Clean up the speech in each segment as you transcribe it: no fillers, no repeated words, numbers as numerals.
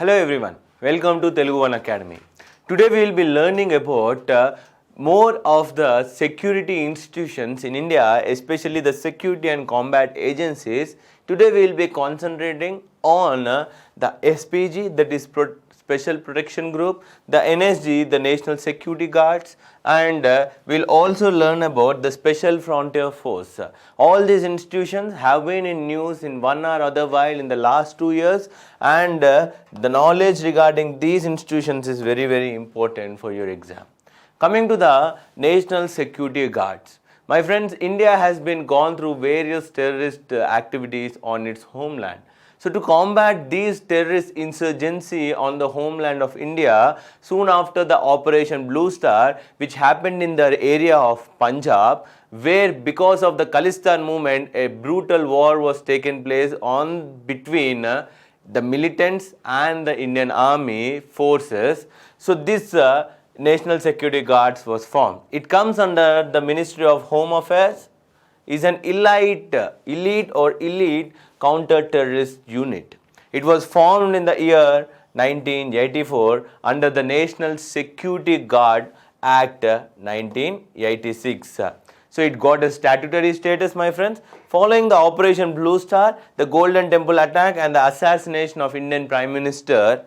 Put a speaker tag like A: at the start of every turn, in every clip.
A: Hello everyone, welcome to Telugu One Academy. Today we will be learning about more of the security institutions in India, especially the security and combat agencies. Today we will be concentrating on the SPG, that is Special Protection Group, the NSG, the National Security Guards, and we'll also learn about the Special Frontier Force. All these institutions have been in news in one or other while in the last 2 years, and the knowledge regarding these institutions is very, very important for your exam. Coming to the National Security Guards. My friends, India has been gone through various terrorist activities on its homeland. So to combat these terrorist insurgency on the homeland of India, soon after the Operation Blue Star, which happened in the area of Punjab, where because of the Khalistan movement, a brutal war was taken place on between the militants and the Indian Army forces. So this National Security Guards was formed. It comes under the Ministry of Home Affairs, is an elite counter-terrorist unit. It was formed in the year 1984 under the National Security Guard Act 1986. So it got a statutory status, my friends. Following the Operation Blue Star, the Golden Temple attack and the assassination of Indian Prime Minister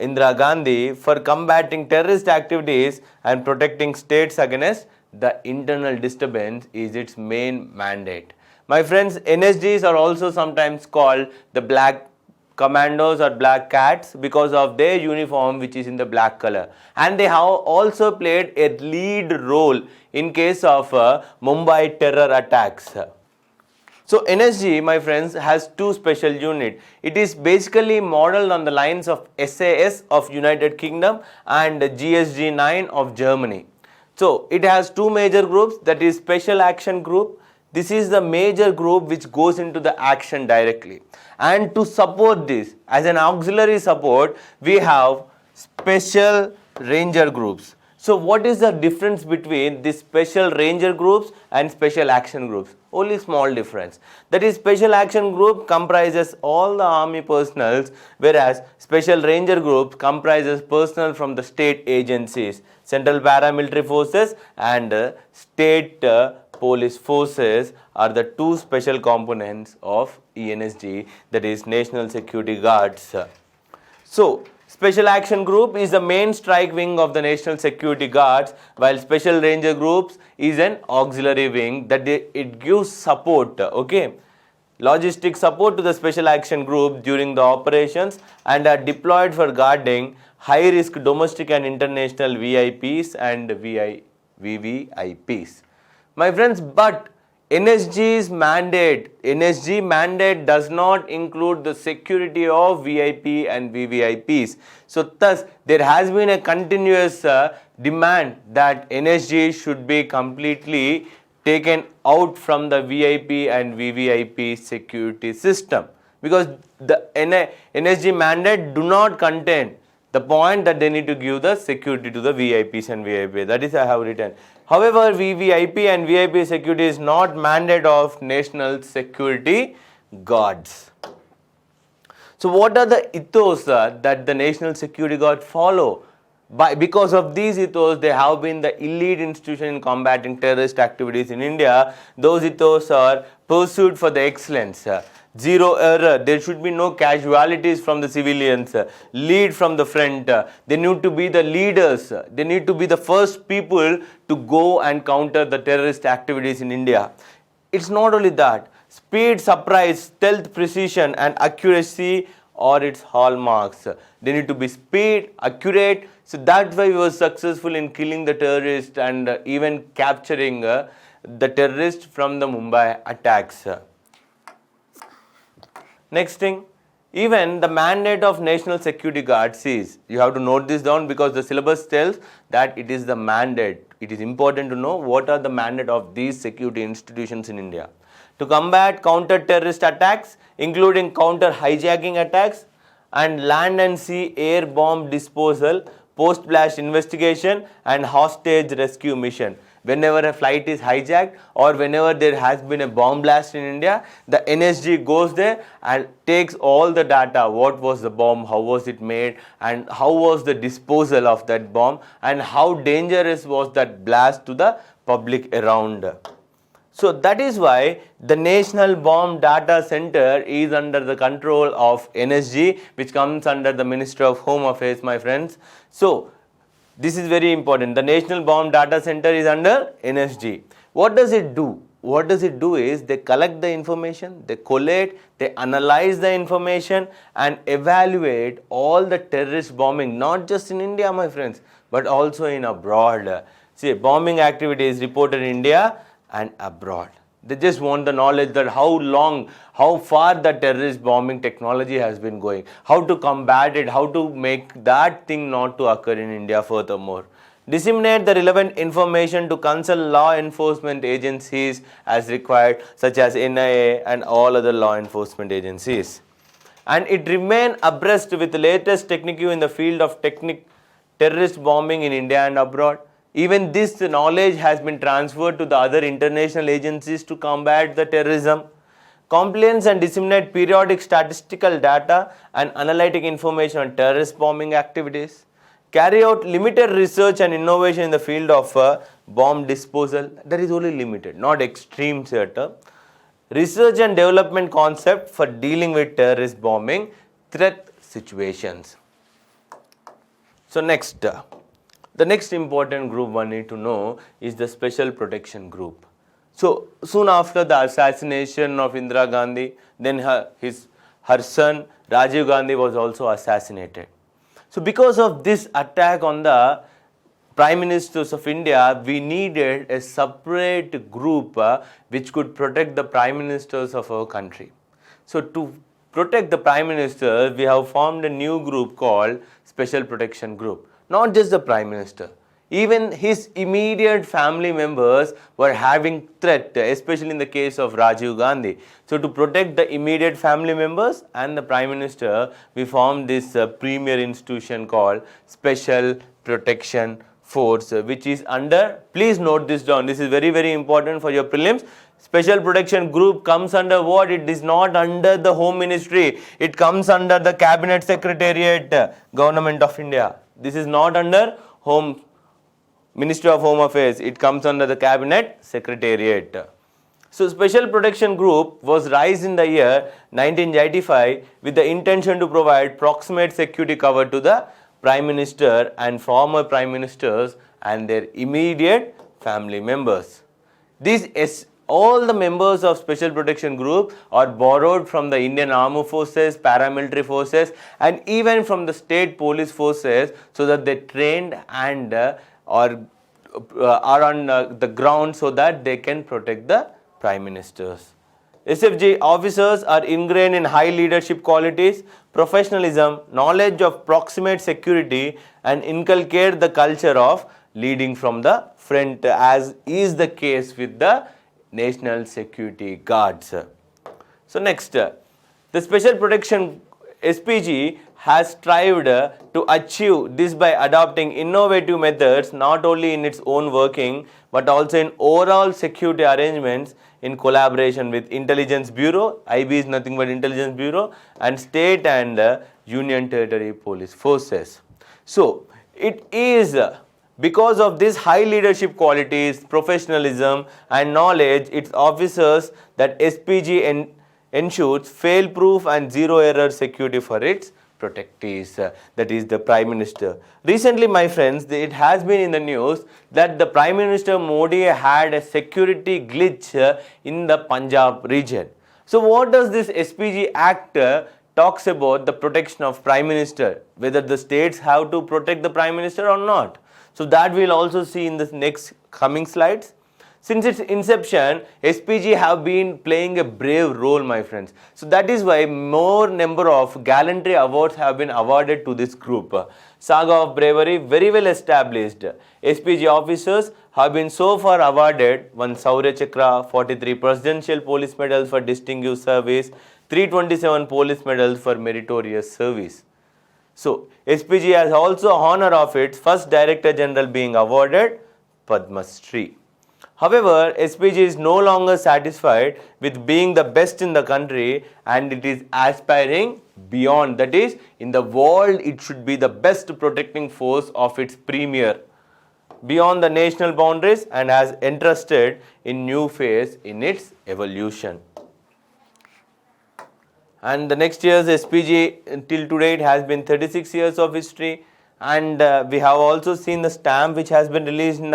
A: Indira Gandhi, for combating terrorist activities and protecting states against the internal disturbance is its main mandate. My friends, NSGs are also sometimes called the black commandos or black cats because of their uniform, which is in the black color, and they have also played a lead role in case of Mumbai terror attacks. So NSG, my friends, has two special units. It is basically modeled on the lines of SAS of United Kingdom and GSG 9 of Germany. So it has two major groups, that is Special Action Group. This is the major group which goes into the action directly. And to support this, as an auxiliary support, we have Special Ranger Groups. So what is the difference between the Special Ranger Groups and Special Action Groups? Only small difference. That is, Special Action Group comprises all the army personnel, whereas Special Ranger Group comprises personnel from the state agencies, central paramilitary forces and state police forces are the two special components of ENSG, that is National Security Guards. So Special Action Group is the main strike wing of the National Security Guards, while Special Ranger Groups is an auxiliary wing that it gives support, logistic support to the Special Action Group during the operations and are deployed for guarding high-risk domestic and international VIPs and VVIPs. My friends, but NSG mandate does not include the security of VIP and VVIPs. So thus, there has been a continuous demand that NSG should be completely taken out from the VIP and VVIP security system, because the NSG mandate do not contain the point that they need to give the security to the VIPs and VIP. That is I have written. However, VVIP and VIP security is not mandate of National Security Guards. So what are the ethos that the National Security Guard follow? Because of these ethos, they have been the elite institution in combating terrorist activities in India. Those ethos are pursued for the excellence. Zero error, there should be no casualties from the civilians, lead from the front, they need to be the leaders, they need to be the first people to go and counter the terrorist activities in India. It's not only that, speed, surprise, stealth, precision and accuracy are its hallmarks. They need to be speed, accurate, so that's why we were successful in killing the terrorist and even capturing the terrorist from the Mumbai attacks. Next thing, even the mandate of National Security Guards is, you have to note this down because the syllabus tells that it is the mandate. It is important to know what are the mandate of these security institutions in India. To combat counter-terrorist attacks, including counter-hijacking attacks and land and sea air bomb disposal, post-blast investigation and hostage rescue mission. whenever a flight is hijacked or whenever there has been a bomb blast in India, the NSG goes there and takes all the data. What was the bomb, how was it made, and how was the disposal of that bomb, and how dangerous was that blast to the public around. So that is why the National Bomb Data Center is under the control of NSG, which comes under the Ministry of Home Affairs, my friends. So this is very important. The National Bomb Data Center is under NSG. What does it do? What does it do is they collect the information, they collate, they analyze the information and evaluate all the terrorist bombing, not just in India, my friends, but also in abroad. See, bombing activity is reported in India and abroad. They just want the knowledge that how far the terrorist bombing technology has been going, how to combat it, how to make that thing not to occur in India furthermore. Disseminate the relevant information to consult law enforcement agencies as required, such as NIA and all other law enforcement agencies. And it remain abreast with the latest technique in the field of terrorist bombing in India and abroad. Even this knowledge has been transferred to the other international agencies to combat the terrorism. Complaints and disseminate periodic statistical data and analytic information on terrorist bombing activities. Carry out limited research and innovation in the field of bomb disposal. That is only limited, not extreme theatre. Research and development concept for dealing with terrorist bombing threat situations. So next. The next important group one need to know is the Special Protection Group. So soon after the assassination of Indira Gandhi, then her son Rajiv Gandhi was also assassinated. So because of this attack on the Prime Ministers of India, we needed a separate group which could protect the Prime Ministers of our country. So to protect the Prime Minister, we have formed a new group called Special Protection Group. Not just the Prime Minister, even his immediate family members were having threat, especially in the case of Rajiv Gandhi. So to protect the immediate family members and the Prime Minister, we formed this premier institution called Special Protection Force, which is under, please note this down, this is very, very important for your prelims. Special Protection Group comes under what? It is not under the Home Ministry. It comes under the Cabinet Secretariat, Government of India. This is not under Ministry of Home Affairs. It comes under the Cabinet Secretariat. So Special Protection Group was raised in the year 1985 with the intention to provide proximate security cover to the Prime Minister and former Prime Ministers and their immediate family members. All the members of Special Protection Group are borrowed from the Indian Armed Forces, paramilitary forces and even from the state police forces, so that they trained and are on the ground so that they can protect the Prime Ministers. SFG officers are ingrained in high leadership qualities, professionalism, knowledge of proximate security and inculcate the culture of leading from the front, as is the case with the National Security Guards. So next, the Special Protection SPG has strived to achieve this by adopting innovative methods not only in its own working but also in overall security arrangements in collaboration with Intelligence Bureau, IB is nothing but Intelligence Bureau, and state and union territory police forces. So it is because of this high leadership qualities, professionalism and knowledge, its officers that SPG ensures fail-proof and zero-error security for its protectees, that is the Prime Minister. Recently, my friends, it has been in the news that the Prime Minister Modi had a security glitch in the Punjab region. So what does this SPG Act talks about? The protection of Prime Minister, whether the states have to protect the Prime Minister or not. So that we'll also see in the next coming slides. Since its inception, SPG have been playing a brave role, my friends. So that is why more number of gallantry awards have been awarded to this group. Saga of bravery, very well established. SPG officers have been so far awarded 1 Saurya Chakra, 43 Presidential Police Medals for Distinguished Service, 327 Police Medals for Meritorious Service. So SPG has also honor of its first Director General being awarded Padma Shri. However, SPG is no longer satisfied with being the best in the country and it is aspiring beyond. That is, in the world, it should be the best protecting force of its premier beyond the national boundaries and has entrusted in new phase in its evolution. And the next year's SPG till today it has been 36 years of history, and we have also seen the stamp which has been released in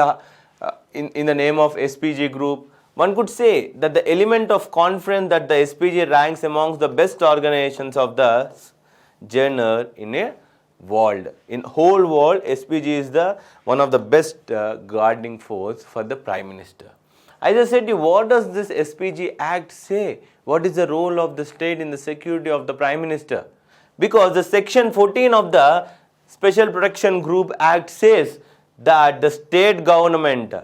A: the name of SPG group. One could say that the element of confidence that the SPG ranks amongst the best organizations of the genre in a world. In whole world, SPG is the one of the best guarding force for the Prime Minister. As I said, what does this SPG Act say? What is the role of the state in the security of the Prime Minister? Because the section 14 of the Special Protection Group Act says that the state government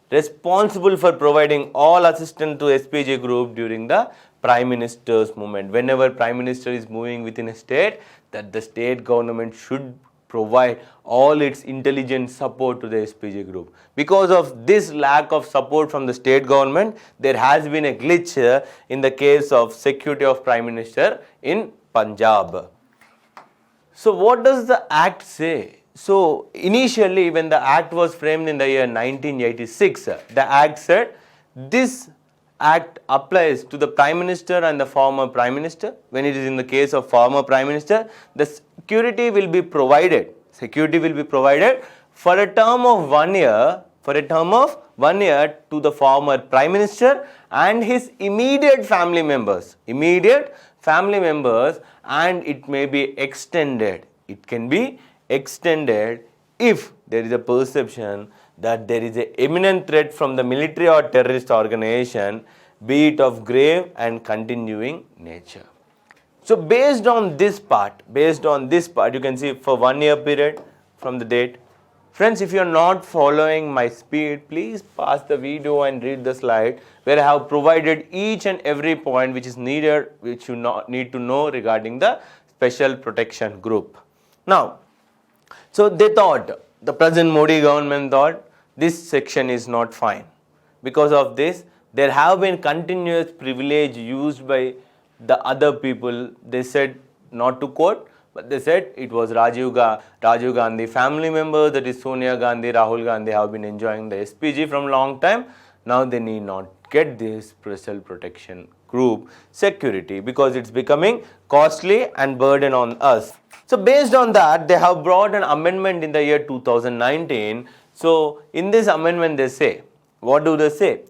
A: responsible for providing all assistance to SPG group during the Prime Minister's movement. Whenever Prime Minister is moving within a state, that the state government should provide all its intelligence support to the SPG group. Because of this lack of support from the state government, there has been a glitch in the case of security of Prime Minister in Punjab. So what does the Act say? So initially when the Act was framed in the year 1986, the Act said this Act applies to the Prime Minister and the former Prime Minister. When it is in the case of former Prime Minister, the security will be provided for a term of 1 year, to the former Prime Minister and his immediate family members, and it may be extended. It can be extended if there is a perception that there is an imminent threat from the military or terrorist organization, be it of grave and continuing nature. So based on this part, you can see for 1 year period from the date. Friends, if you are not following my speed, please pause the video and read the slide where I have provided each and every point which is needed, which you need to know regarding the Special Protection Group. Now, so they thought, the present Modi government thought, this section is not fine. Because of this, there have been continuous privilege used by the other people. They said, not to quote, but they said it was Rajiv Gandhi family members, that is Sonia Gandhi, Rahul Gandhi have been enjoying the SPG from long time. Now they need not get this Special Protection Group security because it's becoming costly and burden on us. So based on that, they have brought an amendment in the year 2019. So in this amendment they say, what do they say?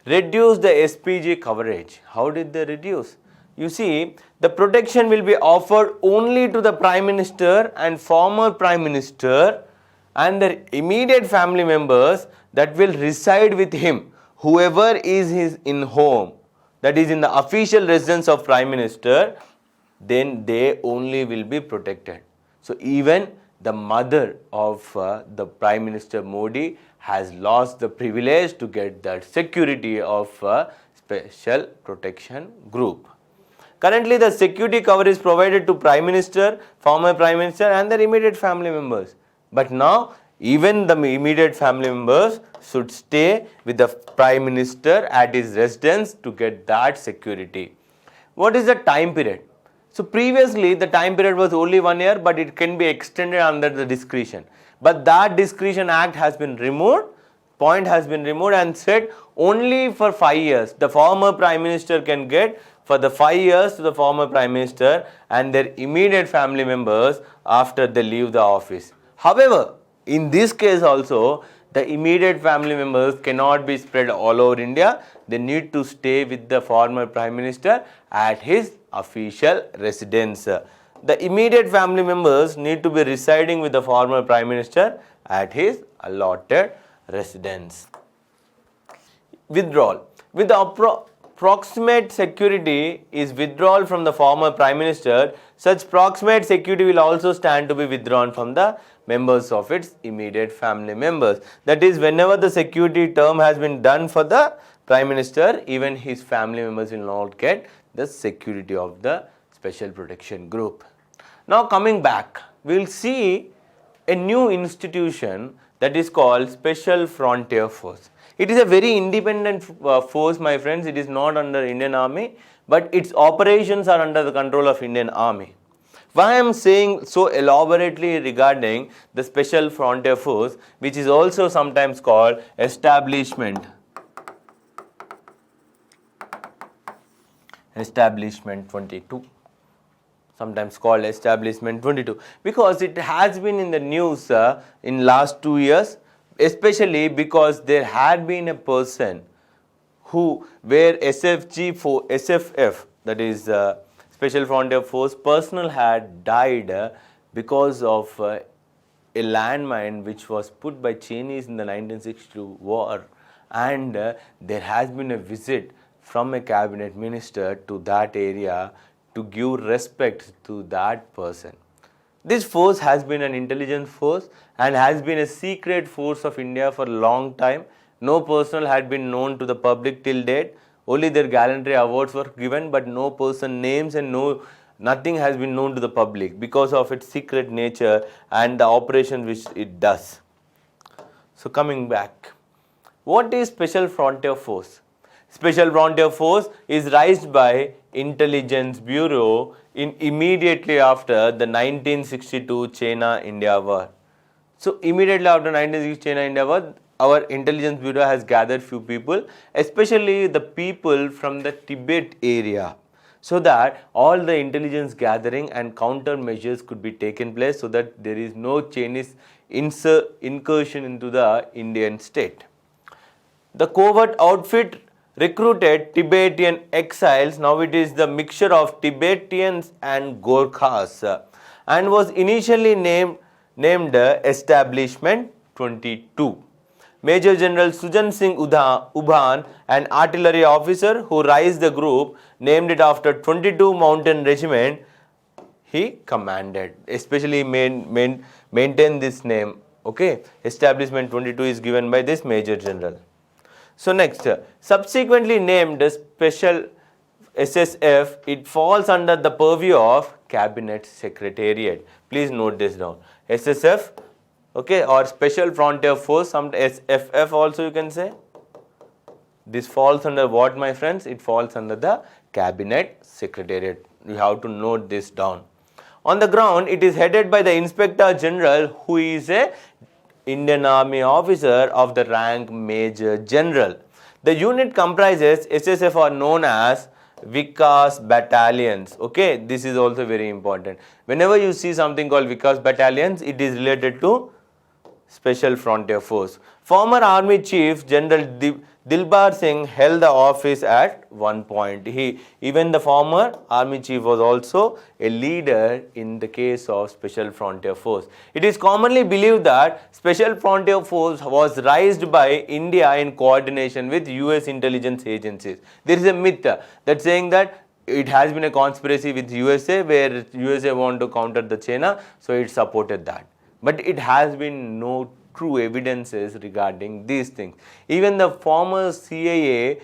A: Reduce the SPG coverage. How did they reduce? You see, the protection will be offered only to the Prime Minister and former Prime Minister and their immediate family members that will reside with him. Whoever is in home, that is in the official residence of Prime Minister, then they only will be protected. So even the mother of the Prime Minister Modi has lost the privilege to get that security of Special Protection Group. Currently, the security cover is provided to Prime Minister, former Prime Minister and their immediate family members. But now, even the immediate family members should stay with the Prime Minister at his residence to get that security. What is the time period? So previously, the time period was only 1 year, but it can be extended under the discretion. But that discretion act has been removed, and said only for 5 years. The former Prime Minister can get for the 5 years to the former Prime Minister and their immediate family members after they leave the office. However, in this case also, the immediate family members cannot be spread all over India. They need to stay with the former Prime Minister at his official residence. The immediate family members need to be residing with the former Prime Minister at his allotted residence. Withdrawal. With the proximate security is withdrawal from the former Prime Minister, such proximate security will also stand to be withdrawn from the members of its immediate family members. That is, whenever the security term has been done for the Prime Minister, even his family members will not get the security of the Special Protection Group. Now coming back, we will see a new institution that is called Special Frontier Force. It is a very independent force, my friends. It is not under Indian Army, but its operations are under the control of Indian Army. Why I am saying so elaborately regarding the Special Frontier Force, which is also sometimes called Establishment 22, sometimes called Establishment 22, because it has been in the news in last 2 years, especially because there had been a person who, where SFF, that is Special Frontier Force personnel, had died because of a landmine which was put by Chinese in the 1962 war, and there has been a visit from a cabinet minister to that area to give respect to that person. This force has been an intelligence force and has been a secret force of India for a long time. No personnel had been known to the public till date. Only their gallantry awards were given, but no person names and nothing has been known to the public because of its secret nature and the operation which it does. So coming back, what is Special Frontier Force? Special Frontier Force is raised by Intelligence Bureau immediately after the 1962 China-India War. So immediately after 1960 China-India War, our Intelligence Bureau has gathered few people, especially the people from the Tibet area, so that all the intelligence gathering and countermeasures could be taken place, so that there is no Chinese incursion into the Indian state. The covert outfit recruited Tibetan exiles. Now it is the mixture of Tibetans and Gorkhas, and was initially named Establishment 22. Major General Sujan Singh Ubhan, an artillery officer who raised the group, named it after 22 Mountain Regiment he commanded. Especially maintain this name. Okay, Establishment 22 is given by this Major General. So next, subsequently named Special SSF, it falls under the purview of Cabinet Secretariat. Please note this down. SSF, okay, or Special Frontier Force, some SFF also you can say. This falls under what, my friends? It falls under the Cabinet Secretariat. You have to note this down. On the ground, it is headed by the Inspector General, who is a Indian Army officer of the rank Major General. The unit comprises SSF are known as Vikas battalions. Okay, this is also very important. Whenever you see something called Vikas battalions, it is related to Special Frontier Force. Former Army Chief General Dilbar Singh held the office at one point. Even the former Army Chief was also a leader in the case of Special Frontier Force. It is commonly believed that Special Frontier Force was raised by India in coordination with US intelligence agencies. There is a myth that saying that it has been a conspiracy with USA, where USA want to counter the China, so it supported that. But it has been no true evidences regarding these things. Even the former CIA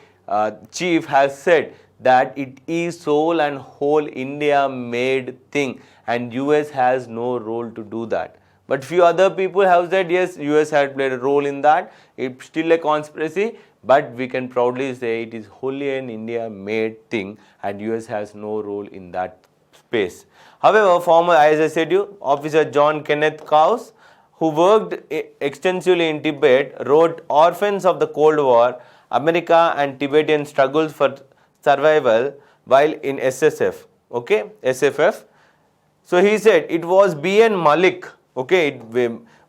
A: chief has said that it is sole and whole India made thing and US has no role to do that. But few other people have said yes, US had played a role in that. It's still a conspiracy, but we can proudly say it is wholly an India made thing and US has no role in that space. However, former, as I said you, Officer John Kenneth Cowes, who worked extensively in Tibet, wrote Orphans of the Cold War, America and Tibetan Struggles for Survival while in SSF, okay, SFF. So he said it was B.N. Malik, okay,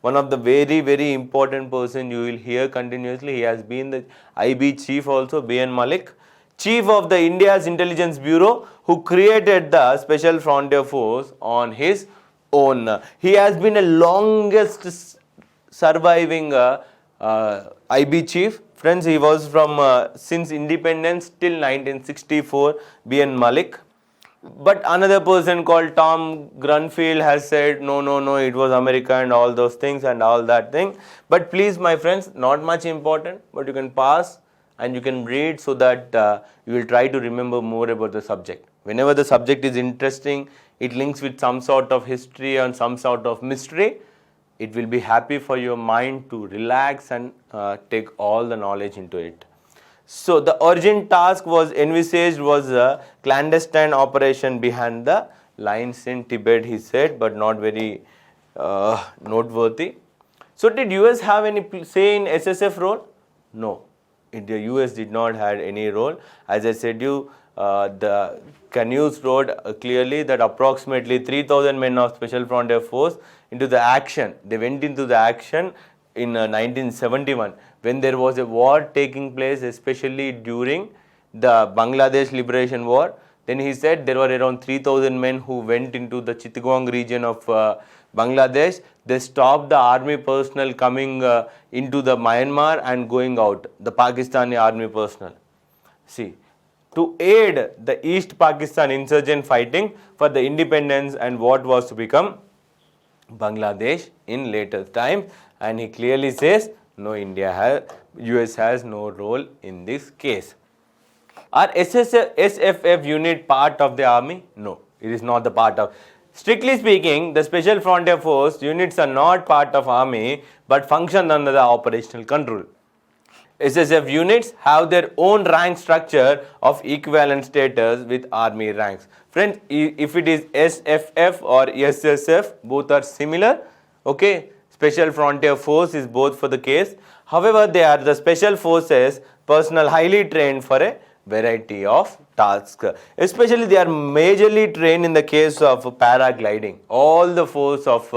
A: one of the very important person you will hear continuously. He has been the IB chief also, B.N. Malik, chief of the India's Intelligence Bureau, who created the Special Frontier Force on his own. He has been a longest surviving IB chief. Friends, he was from since independence till 1964, B.N. Malik. But another person called Tom Grunfield has said, no, it was America and all those things and all that thing. But please, my friends, not much important, but you can pass and you can read so that you will try to remember more about the subject. Whenever the subject is interesting, it links with some sort of history and some sort of mystery, it will be happy for your mind to relax and take all the knowledge into it. So the urgent task was envisaged was a clandestine operation behind the lines in Tibet, he said, but not very noteworthy. So did US have any say in SSF role? No, the US did not have any role. As I said you, the News wrote clearly that approximately 3,000 men of Special Frontier Force into the action. They went into the action in 1971 when there was a war taking place, especially during the Bangladesh Liberation War. Then he said there were around 3,000 men who went into the Chittagong region of Bangladesh. They stopped the army personnel coming into the Myanmar and going out, the Pakistani army personnel. See, to aid the East Pakistan insurgent fighting for the independence and what was to become Bangladesh in later time, and he clearly says no, US has no role in this case. Are SFF unit part of the army? No, it is not the part of. Strictly speaking, the Special Frontier Force units are not part of army but function under the operational control. SSF units have their own rank structure of equivalent status with army ranks. Friends, if it is SFF or SSF, both are similar. Okay, Special Frontier Force is both for the case. However, they are the special forces personnel highly trained for a variety of tasks. Especially they are majorly trained in the case of paragliding. All the force of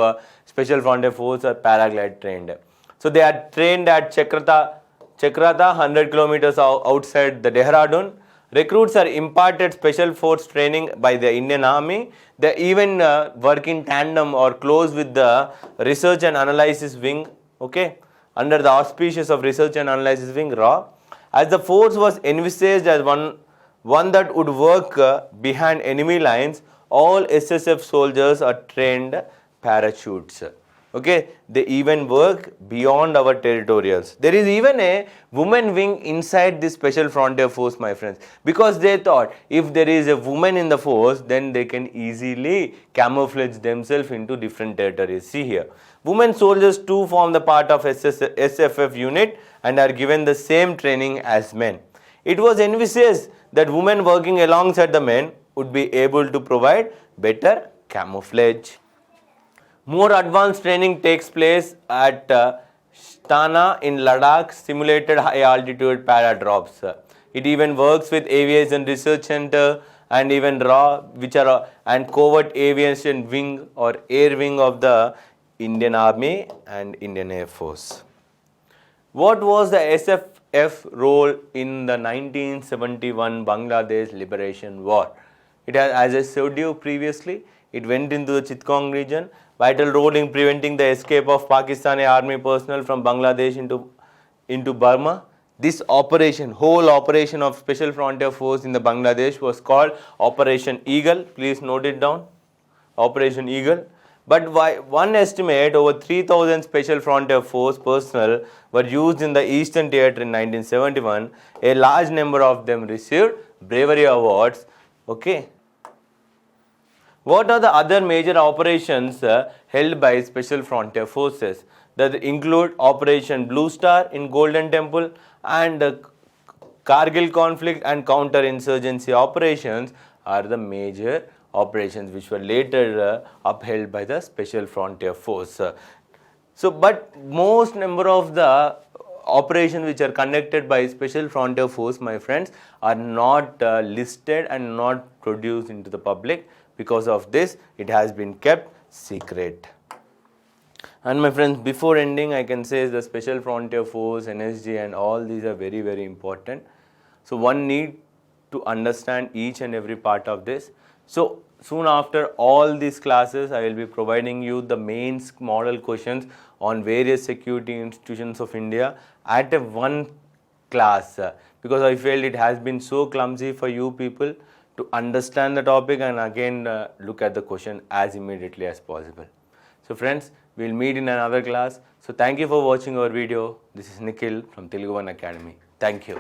A: Special Frontier Force are paraglide trained. So they are trained at Chakrata 100 kilometers outside the Dehradun. Recruits are imparted special force training by the Indian Army. They even work in tandem or close with the research and analysis wing, okay, under the auspices of research and analysis wing RAW. As the force was envisaged as one that would work behind enemy lines, all SSF soldiers are trained parachutes. Okay, they even work beyond our territorials. There is even a woman wing inside this Special Frontier Force, my friends, because they thought if there is a woman in the force, then they can easily camouflage themselves into different territories. See here, women soldiers too form the part of SFF unit and are given the same training as men. It was envisaged that women working alongside the men would be able to provide better camouflage. More advanced training takes place at Stana in Ladakh, simulated high altitude paradrops. It even works with Aviation Research Center and even RAW, which are and covert aviation wing or air wing of the Indian Army and Indian Air Force. What was the SFF role in the 1971 Bangladesh Liberation War? It has, as I showed you previously, it went into the Chittagong region. Vital role in preventing the escape of Pakistani army personnel from Bangladesh into Burma. This operation, whole operation of Special Frontier Force in the Bangladesh was called Operation Eagle. Please note it down, Operation Eagle. But one estimate over 3,000 Special Frontier Force personnel were used in the Eastern Theatre in 1971. A large number of them received bravery awards. Okay. What are the other major operations held by Special Frontier Forces? That include Operation Blue Star in Golden Temple and Kargil conflict and counter-insurgency operations are the major operations which were later upheld by the Special Frontier Force. But most number of the operations which are conducted by Special Frontier Force, my friends, are not listed and not produced into the public. Because of this, it has been kept secret. And my friends, before ending, I can say the Special Frontier Force, NSG and all these are very, very important. So one need to understand each and every part of this. So soon after all these classes, I will be providing you the main model questions on various security institutions of India at a one class. Because I felt it has been so clumsy for you people to understand the topic and again look at the question as immediately as possible. So friends, we will meet in another class. So thank you for watching our video. This is Nikhil from Telugu One Academy. Thank you.